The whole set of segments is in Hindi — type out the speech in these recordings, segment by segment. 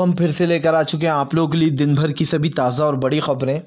हम फिर से लेकर आ चुके हैं आप लोगों के लिए दिन भर की सभी ताज़ा और बड़ी खबरें।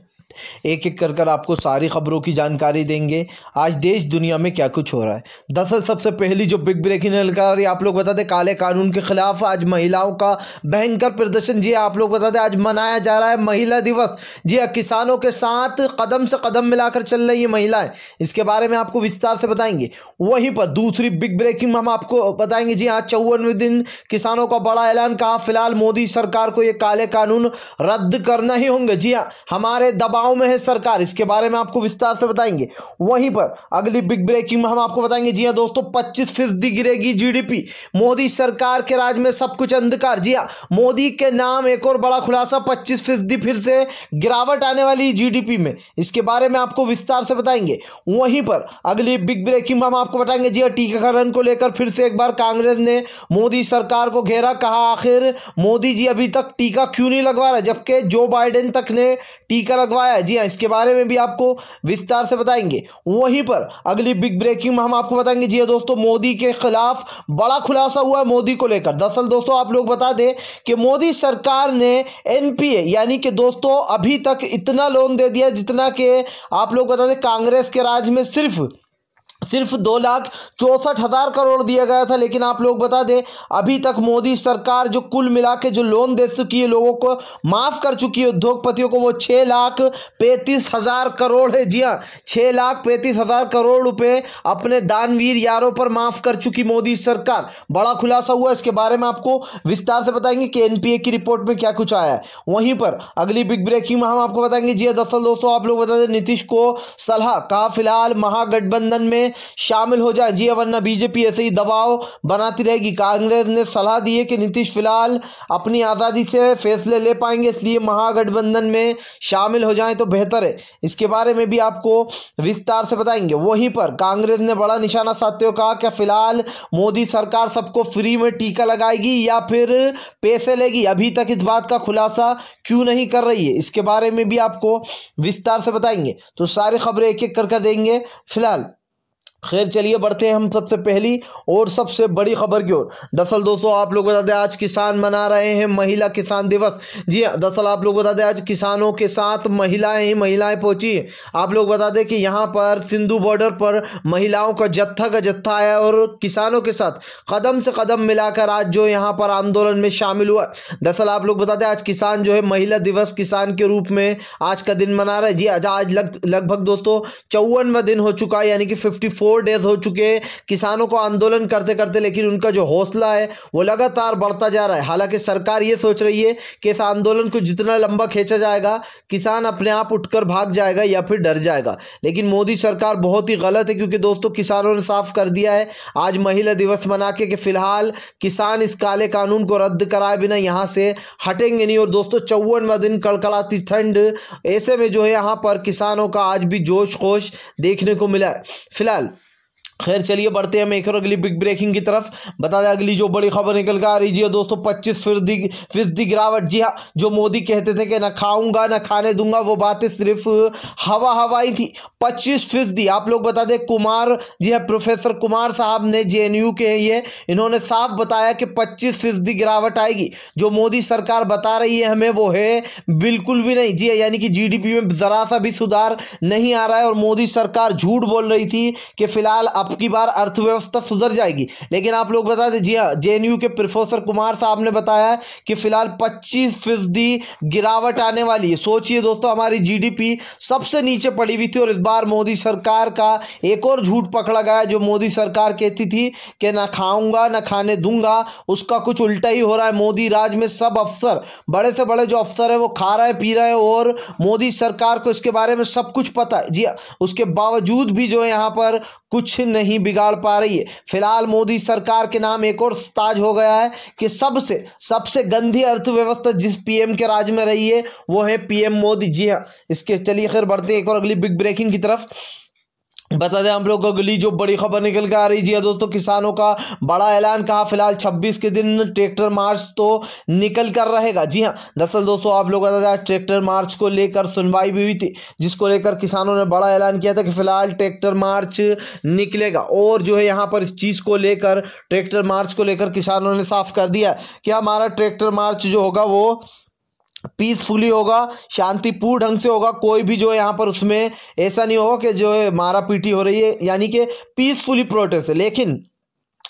एक एक कर आपको सारी खबरों की जानकारी देंगे। आज देश दुनिया में क्या कुछ हो रहा है। दरअसल सबसे पहली जो बिग ब्रेकिंग जानकारी आप लोग बता दें, काले कानून के खिलाफ आज महिलाओं का भयंकर प्रदर्शन। जी आप लोग बता दें, आज मनाया जा रहा है महिला दिवस। जी हाँ, किसानों के साथ कदम से कदम मिलाकर चल रही है महिलाएं। इसके बारे में आपको विस्तार से बताएंगे। वहीं पर दूसरी बिग ब्रेकिंग हम आपको बताएंगे। जी हाँ, 54वें दिन किसानों का बड़ा ऐलान। कहा फिलहाल मोदी सरकार को ये काले कानून रद्द करना ही होंगे। जी हाँ, हमारे दबाव में है सरकार। इसके बारे में आपको विस्तार से बताएंगे। वहीं पर अगली बिग ब्रेकिंग में हम आपको बताएंगे। जी हां दोस्तों, 25% गिरेगी जीडीपी। मोदी सरकार के राज में सब कुछ अंधकार। जी हां, मोदी के नाम एक और बड़ा खुलासा, 25% फिर से गिरावट आने वाली जीडीपी में। इसके बारे में आपको विस्तार से बताएंगे। वहीं पर अगली बिग ब्रेकिंग में हम आपको बताएंगे। जी हां, टीकाकरण को लेकर फिर से एक बार कांग्रेस ने मोदी सरकार को घेरा। कहा आखिर मोदी जी अभी तक टीका क्यों नहीं लगवा रहे, जबकि जो बाइडेन तक ने टीका लगवाया। जी हाँ, इसके बारे में भी आपको विस्तार से बताएंगे। वहीं पर अगली बिग ब्रेकिंग में हम आपको बताएंगे। जी हाँ दोस्तों, मोदी के खिलाफ बड़ा खुलासा हुआ है मोदी को लेकर। दरअसल दोस्तों आप लोग बता दें कि मोदी सरकार ने एनपीए यानी कि दोस्तों अभी तक इतना लोन दे दिया जितना कि आप लोग बता दें कांग्रेस के राज में सिर्फ 2,64,000 करोड़ दिया गया था। लेकिन आप लोग बता दें अभी तक मोदी सरकार जो कुल मिला के जो लोन दे चुकी है, लोगों को माफ कर चुकी है, उद्योगपतियों को, वो 6,35,000 करोड़ है। जी हाँ, 6,35,000 करोड़ रुपए अपने दानवीर यारों पर माफ कर चुकी मोदी सरकार। बड़ा खुलासा हुआ। इसके बारे में आपको विस्तार से बताएंगे कि एनपीए की रिपोर्ट में क्या कुछ आया है। वहीं पर अगली बिग ब्रेकिंग में हम आपको बताएंगे। जी दरअसल दोस्तों आप लोग बता दें, नीतीश को सलाह। कहा फिलहाल महागठबंधन में शामिल हो जाए। जी वरना बीजेपी ऐसे ही दबाव बनाती रहेगी। कांग्रेस ने सलाह दी है कि नीतीश फिलहाल अपनी आज़ादी से फैसले ले पाएंगे, इसलिए महागठबंधन में शामिल हो जाएं तो बेहतर है। इसके बारे में भी आपको विस्तार से बताएंगे। वहीं पर कांग्रेस ने बड़ा निशाना साधते हुए कहा कि फिलहाल मोदी सरकार सबको फ्री में टीका लगाएगी या फिर पैसे लेगी। अभी तक इस बात का खुलासा क्यों नहीं कर रही है, इसके बारे में भी आपको विस्तार से बताएंगे। तो सारी खबरें एक एक कर देंगे। फिलहाल खैर चलिए बढ़ते हैं हम सबसे पहली और सबसे बड़ी खबर की ओर। दरअसल दोस्तों आप लोग बता दें, आज किसान मना रहे हैं महिला किसान दिवस। जी हाँ, दरअसल आप लोग बता दें आज किसानों के साथ महिलाएं पहुंची हैं। आप लोग बता दें कि यहाँ पर सिंधु बॉर्डर पर महिलाओं का जत्था आया और किसानों के साथ कदम से कदम मिलाकर आज जो यहाँ पर आंदोलन में शामिल हुआ। दरअसल आप लोग बता दें आज किसान जो है महिला दिवस किसान के रूप में आज का दिन मना रहे हैं। जी आज लगभग दोस्तों 54वां दिन हो चुका है, यानी कि 54 डेज हो चुके हैं किसानों को आंदोलन करते करते। लेकिन उनका जो हौसला है वो लगातार बढ़ता जा रहा है। हालांकि सरकार ये सोच रही है कि इस आंदोलन को जितना लंबा खींचा जाएगा किसान अपने आप उठकर भाग जाएगा या फिर डर जाएगा। लेकिन मोदी सरकार बहुत ही गलत है, क्योंकि दोस्तों किसानों ने साफ कर दिया है आज महिला दिवस मना के कि फिलहाल किसान इस काले कानून को रद्द कराए बिना यहां से हटेंगे नहीं। और दोस्तों 54वां दिन कड़कड़ाती ठंड, ऐसे में जो है यहाँ पर किसानों का आज भी जोश खोश देखने को मिला है। फिलहाल खैर चलिए बढ़ते हैं हम एक और अगली बिग ब्रेकिंग की तरफ। बता दें अगली जो बड़ी खबर निकल कर आ रही है दोस्तों, 25% गिरावट। जी हाँ, जो मोदी कहते थे कि ना खाऊंगा ना खाने दूंगा, वो बातें सिर्फ हवाई थी। 25%। आप लोग बता दें कुमार, जी हाँ प्रोफेसर कुमार साहब ने जेएनयू के हैं ये, इन्होंने साफ बताया कि 25% गिरावट आएगी। जो मोदी सरकार बता रही है हमें वो है बिल्कुल भी नहीं। जी यानी कि जीडीपी में जरा सा भी सुधार नहीं आ रहा है। और मोदी सरकार झूठ बोल रही थी कि फिलहाल अब की बार अर्थव्यवस्था सुधर जाएगी। लेकिन आप लोग बता दें, जी हाँ जेएनयू के प्रोफेसर कुमार साहब ने बताया कि फिलहाल 25% गिरावट आने वाली है। सोचिए दोस्तों, हमारी जीडीपी सबसे नीचे पड़ी हुई थी और इस बार मोदी सरकार का एक और झूठ पकड़ा गया। जो मोदी सरकार कहती थी कि ना खाऊंगा ना खाने दूंगा, उसका कुछ उल्टा ही हो रहा है। मोदी राज में सब अफसर, बड़े से बड़े जो अफसर है वो खा रहे पी रहे हैं और मोदी सरकार को इसके बारे में सब कुछ पता है। जी उसके बावजूद भी जो है यहाँ पर कुछ नहीं बिगाड़ पा रही है। फिलहाल मोदी सरकार के नाम एक और ताज हो गया है कि सबसे गंदी अर्थव्यवस्था जिस पीएम के राज में रही है वो है पीएम मोदी। जी हाँ, इसके चलिए खैर बढ़ते हैं एक और अगली बिग ब्रेकिंग की तरफ। बता दें हम लोग को अगली जो बड़ी खबर निकल के आ रही जी दोस्तों, किसानों का बड़ा ऐलान, कहा फिलहाल 26 के दिन ट्रैक्टर मार्च तो निकल कर रहेगा। जी हाँ, दरअसल दोस्तों आप लोग बता दें ट्रैक्टर मार्च को लेकर सुनवाई भी हुई थी, जिसको लेकर किसानों ने बड़ा ऐलान किया था कि फिलहाल ट्रैक्टर मार्च निकलेगा। और जो है यहाँ पर इस चीज़ को लेकर, ट्रैक्टर मार्च को लेकर किसानों ने साफ कर दिया कि हमारा ट्रैक्टर मार्च जो होगा वो पीसफुली होगा, शांतिपूर्ण ढंग से होगा। कोई भी जो है यहाँ पर उसमें ऐसा नहीं होगा कि जो है मारा पीटी हो रही है, यानी कि पीसफुली प्रोटेस्ट है। लेकिन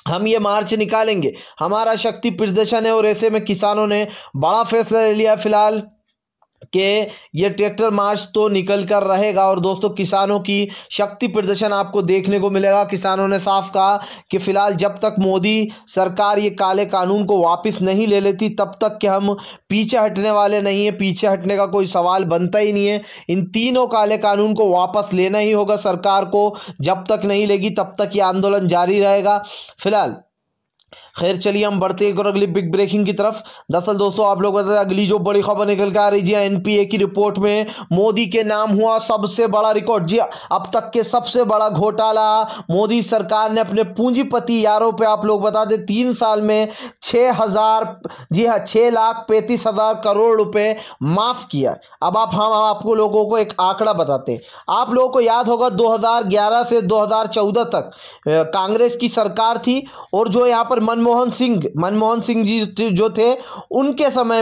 हम ये मार्च निकालेंगे, हमारा शक्ति प्रदर्शन है। और ऐसे में किसानों ने बड़ा फैसला ले लिया फिलहाल कि ये ट्रैक्टर मार्च तो निकल कर रहेगा। और दोस्तों किसानों की शक्ति प्रदर्शन आपको देखने को मिलेगा। किसानों ने साफ कहा कि फिलहाल जब तक मोदी सरकार ये काले कानून को वापस नहीं ले लेती तब तक कि हम पीछे हटने वाले नहीं हैं। पीछे हटने का कोई सवाल बनता ही नहीं है। इन तीनों काले कानून को वापस लेना ही होगा सरकार को। जब तक नहीं लेगी तब तक ये आंदोलन जारी रहेगा फिलहाल। खैर चलिए हम बढ़ते हैं और अगली बिग ब्रेकिंग की तरफ। दरअसल दोस्तों आप लोग बताते अगली जो बड़ी खबर निकल के आ रही है, एनपीए की रिपोर्ट में मोदी के नाम हुआ सबसे बड़ा रिकॉर्ड। जी अब तक के सबसे बड़ा घोटाला मोदी सरकार ने अपने पूंजीपति यारों पे, आप लोग बता दें 3 साल में 6,35,000 करोड़ रुपए माफ किया। अब हम आपको लोगों को एक आंकड़ा बताते हैं। आप लोगों को याद होगा 2011 से 2014 तक कांग्रेस की सरकार थी। और जो यहाँ पर मनमोहन सिंह जी जो थे उनके समय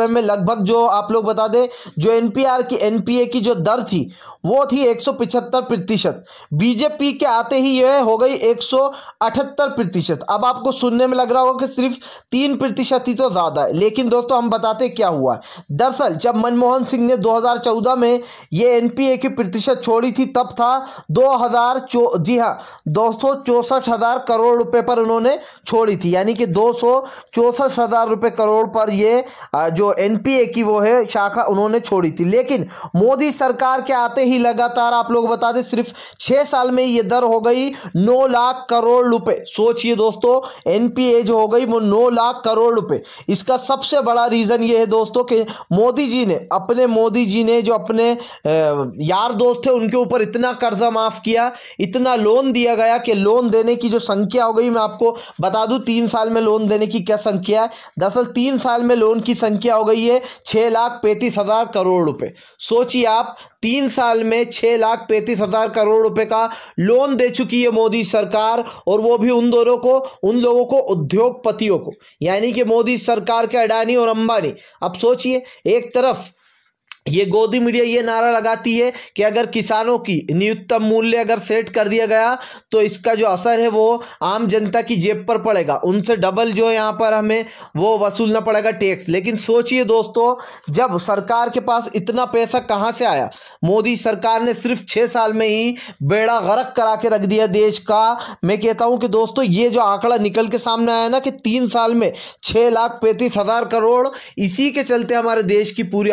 में लगभग जो आप लोग बता दें जो एनपीए की जो दर थी वो थी 175%। बीजेपी के आते ही यह हो गई 178%। अब आपको सुनने में लग रहा होगा कि सिर्फ 3% ही तो ज़्यादा है, लेकिन दोस्तों हम बताते क्या हुआ। दरअसल जब मनमोहन सिंह ने 2014 में ये एनपीए की प्रतिशत छोड़ी थी तब था 264,000 करोड़ रुपए पर उन्होंने छोड़ी थी, यानी कि 264,000 रुपए करोड़ पर ये जो एनपीए की वो है शाखा उन्होंने छोड़ी थी। लेकिन मोदी सरकार के आते ही लगातार आप लोग बता दें सिर्फ 6 साल में ये दर हो गई 9 लाख करोड़ रुपए। सोचिए दोस्तों एनपीए जो हो गई वो 9 लाख करोड़ रुपए। इसका सबसे बड़ा रीजन ये है दोस्तों कि मोदी जी ने जो अपने यार दोस्त थे उनके ऊपर इतना कर्जा माफ किया, इतना लोन दिया गया कि लोन देने की जो संख्या हो गई, मैं आपको बता दूं 3 साल में लोन देने की क्या संख्या है। दरअसल 3 साल में लोन की संख्या हो गई है 6,35,000 करोड़ रुपए। सोचिए आप 3 साल में 6,35,000 करोड़ रुपए का लोन दे चुकी है मोदी सरकार। और वो भी उन लोगों को उद्योगपतियों को, यानी कि मोदी सरकार के अडानी और अंबानी। अब सोचिए एक तरफ ये गोदी मीडिया ये नारा लगाती है कि अगर किसानों की न्यूनतम मूल्य अगर सेट कर दिया गया तो इसका जो असर है वो आम जनता की जेब पर पड़ेगा, उनसे डबल जो है यहाँ पर हमें वो वसूलना पड़ेगा टैक्स। लेकिन सोचिए दोस्तों जब सरकार के पास इतना पैसा कहाँ से आया। मोदी सरकार ने सिर्फ 6 साल में ही बेड़ा गर्क करा के रख दिया देश का। मैं कहता हूँ कि दोस्तों ये जो आंकड़ा निकल के सामने आया ना कि 3 साल में 6,35,000 करोड़, इसी के चलते हमारे देश की पूरी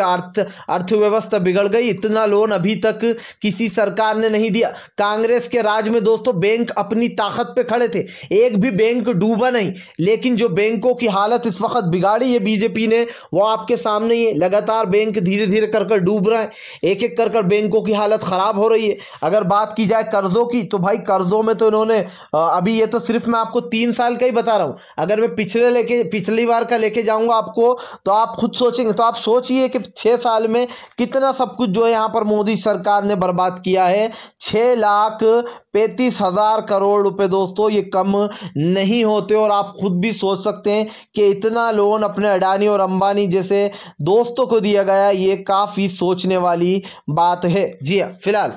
अर्थव्यवस्था बिगड़ गई। इतना लोन अभी तक किसी सरकार ने नहीं दिया। कांग्रेस के राज में दोस्तों बैंक अपनी ताकत पे खड़े थे, एक भी बैंक डूबा नहीं। लेकिन जो बैंकों की हालत इस वक्त बिगाड़ी है बीजेपी ने वो आपके सामने ही है। लगातार बैंक धीरे धीरे कर डूब रहे हैं, एक एक कर बैंकों की हालत खराब हो रही है। अगर बात की जाए कर्जों की तो भाई कर्जों में तो इन्होंने अभी ये तो सिर्फ मैं आपको 3 साल का ही बता रहा हूं। अगर मैं पिछली बार का लेके जाऊंगा आपको तो आप खुद सोचेंगे। तो आप सोचिए कि 6 साल में कितना सब कुछ जो है यहाँ पर मोदी सरकार ने बर्बाद किया है। 6,35,000 करोड़ रुपए दोस्तों ये कम नहीं होते। और आप खुद भी सोच सकते हैं कि इतना लोन अपने अडानी और अंबानी जैसे दोस्तों को दिया गया, ये काफ़ी सोचने वाली बात है। जी हाँ फिलहाल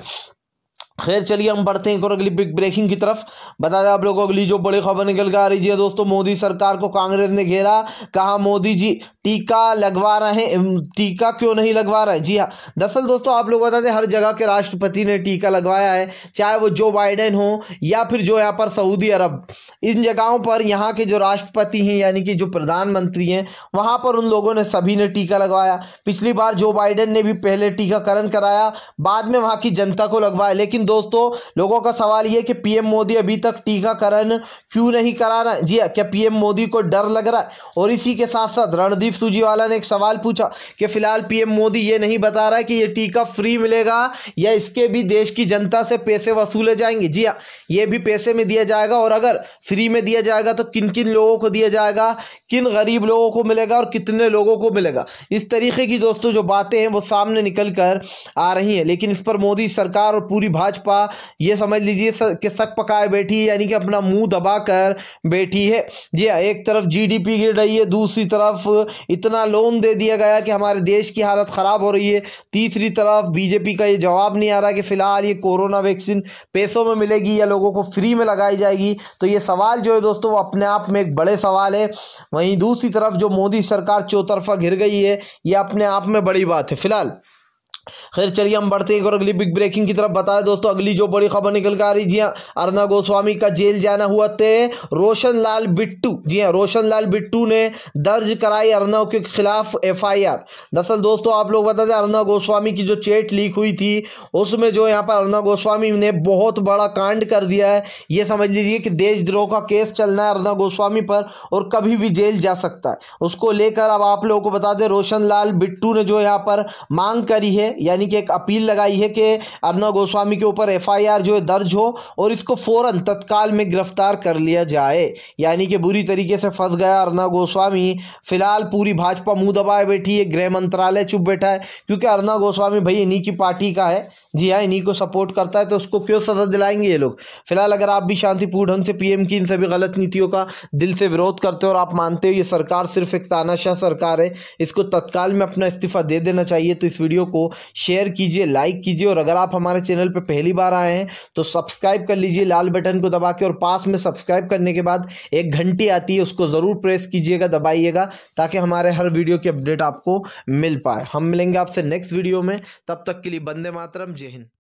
खैर चलिए हम बढ़ते हैं और अगली बिग ब्रेकिंग की तरफ। बता दें आप लोगों को अगली जो बड़ी खबर निकल के आ रही है दोस्तों, मोदी सरकार को कांग्रेस ने घेरा, कहा मोदी जी टीका लगवा रहे हैं, टीका क्यों नहीं लगवा रहे। जी हाँ दरअसल दोस्तों आप लोग बता दें हर जगह के राष्ट्रपति ने टीका लगवाया है, चाहे वो जो बाइडेन हो या फिर जो यहाँ पर सऊदी अरब। इन जगहों पर यहाँ के जो राष्ट्रपति हैं यानी कि जो प्रधानमंत्री हैं वहाँ पर उन लोगों ने सभी ने टीका लगवाया। पिछली बार जो बाइडेन ने भी पहले टीकाकरण कराया, बाद में वहाँ की जनता को लगवाया। लेकिन दोस्तों लोगों का सवाल ये कि पीएम मोदी अभी तक टीकाकरण क्यों नहीं करा रहा है। जी क्या पीएम मोदी को डर लग रहा है? और इसी के साथ साथ रणदीप सुरजेवाला ने एक सवाल पूछा कि फिलहाल पीएम मोदी ये नहीं बता रहा है कि ये टीका फ्री मिलेगा या इसके भी देश की जनता से पैसे वसूले जाएंगे। जी हाँ, ये भी पैसे में दिया जाएगा, और अगर फ्री में दिया जाएगा तो किन किन लोगों को दिया जाएगा, किन गरीब लोगों को मिलेगा और कितने लोगों को मिलेगा। इस तरीके की दोस्तों जो बातें हैं वो सामने निकल कर आ रही हैं, लेकिन इस पर मोदी सरकार और पूरी भाजपा ये समझ लीजिए कि सक पकाए बैठी है, यानी कि अपना मुंह दबा कर बैठी है। जी हाँ, एक तरफ जीडीपी गिर रही है, दूसरी तरफ इतना लोन दे दिया गया कि हमारे देश की हालत ख़राब हो रही है, तीसरी तरफ बीजेपी का ये जवाब नहीं आ रहा कि फ़िलहाल ये कोरोना वैक्सीन पैसों में मिलेगी या लोगों को फ्री में लगाई जाएगी। तो ये सवाल जो है दोस्तों वो अपने आप में एक बड़े सवाल है। वहीं दूसरी तरफ जो मोदी सरकार चौतरफा घिर गई है, ये अपने आप में बड़ी बात है। फिलहाल खैर चलिए हम बढ़ते हैं और अगली बिग ब्रेकिंग की तरफ। बताया दोस्तों अगली जो बड़ी खबर निकल कर आ रही, जी हाँ, अर्नब गोस्वामी का जेल जाना हुआ थे रोशन लाल बिट्टू। जी हाँ, रोशन लाल बिट्टू ने दर्ज कराई अर्नब के खिलाफ एफआईआर। दरअसल दोस्तों आप लोग बता दें, अर्नब गोस्वामी की जो चैट लीक हुई थी उसमें जो यहाँ पर अर्नब गोस्वामी ने बहुत बड़ा कांड कर दिया है। ये समझ लीजिए कि देशद्रोह का केस चलना है अर्नब गोस्वामी पर और कभी भी जेल जा सकता है। उसको लेकर अब आप लोगों को बता दें, रोशन लाल बिट्टू ने जो यहाँ पर मांग करी है, यानी कि एक अपील लगाई है कि अर्नब गोस्वामी के ऊपर एफआईआर जो है दर्ज हो और इसको फौरन तत्काल में गिरफ्तार कर लिया जाए। यानी कि बुरी तरीके से फंस गया अर्नब गोस्वामी। फिलहाल पूरी भाजपा मुंह दबाए बैठी है, गृह मंत्रालय चुप बैठा है, क्योंकि अर्नब गोस्वामी भाई इन्हीं की पार्टी का है। जी हाँ, इन्हीं को सपोर्ट करता है, तो उसको क्यों सजा दिलाएंगे ये लोग। फिलहाल अगर आप भी शांतिपूर्ण ढंग से पीएम की इन सभी गलत नीतियों का दिल से विरोध करते हो और आप मानते हो ये सरकार सिर्फ एक तानाशाह सरकार है, इसको तत्काल में अपना इस्तीफा दे देना चाहिए, तो इस वीडियो को शेयर कीजिए, लाइक कीजिए, और अगर आप हमारे चैनल पर पहली बार आए हैं तो सब्सक्राइब कर लीजिए लाल बटन को दबा के, और पास में सब्सक्राइब करने के बाद एक घंटी आती है उसको ज़रूर प्रेस कीजिएगा, दबाइएगा, ताकि हमारे हर वीडियो की अपडेट आपको मिल पाए। हम मिलेंगे आपसे नेक्स्ट वीडियो में, तब तक के लिए वंदे मातरम, जय हिंद।